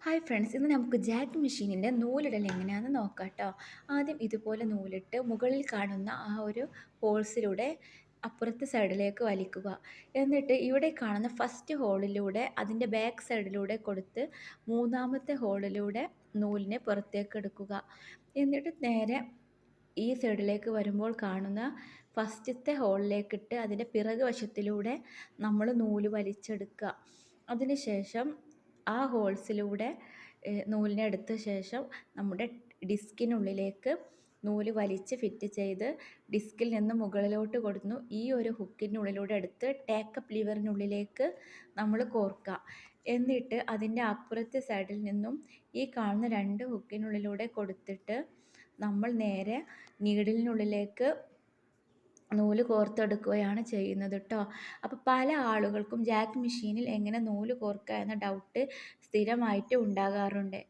Hi friends, ഇന്ന് നമുക്ക് Jack മെഷീനിൻ്റെ നൂലിടൽ എങ്ങനെയാണെന്ന് നോക്കാം കേട്ടോ. ആദ്യം ഇതുപോലെ നൂലിട്ട് മുകളിൽ കാണുന്ന ആ ഒരു ഹോൾസിലൂടെ അപ്പുറത്തെ സൈഡിലേക്ക് വലിക്കുക. എന്നിട്ട് ഇവിടെ കാണുന്ന ഫസ്റ്റ് ഹോളിലൂടെ അതിൻ്റെ ബാക്ക് സൈഡിലൂടെ കൊടുത്ത് മൂന്നാമത്തെ ഹോളിലൂടെ നൂലിനെ പുറത്തേക്ക് എടുക്കുക. എന്നിട്ട് നേരെ ഈ സൈഡിലേക്ക് വരുമ്പോൾ കാണുന്ന ഫസ്റ്റത്തെ ഹോളിലേക്കിട്ട് അതിൻ്റെ പിറക് വശത്തിലൂടെ നമ്മൾ നൂല് വലിച്ചെടുക്കുക. അതിനുശേഷം ആ ഹോൾസിലൂടെ നൂലിനെ എടുത്ത ശേഷം നമ്മുടെ ഡിസ്കിനുള്ളിലേക്ക് നൂല് വലിച്ച് ഫിറ്റ് ചെയ്ത് ഡിസ്കിൽ നിന്ന് മുകളിലോട്ട് കൊടുക്കുന്നു. ഈ ഒരു ഹുക്കിനുള്ളിലൂടെ എടുത്ത് ടേക്കപ്പ് ലിവറിനുള്ളിലേക്ക് നമ്മൾ കോർക്കുക. എന്നിട്ട് അതിൻ്റെ അപ്പുറത്തെ സൈഡിൽ നിന്നും ഈ കാണുന്ന രണ്ട് ഹുക്കിനുള്ളിലൂടെ കൊടുത്തിട്ട് നമ്മൾ നേരെ നീഡിലിനുള്ളിലേക്ക് നൂല് കോർത്തെടുക്കുകയാണ് ചെയ്യുന്നത് കേട്ടോ. അപ്പോൾ പല ആളുകൾക്കും ജാക്ക് മെഷീനിൽ എങ്ങനെ നൂല് കോർക്കുക എന്ന ഡൗട്ട് സ്ഥിരമായിട്ട് ഉണ്ടാകാറുണ്ട്.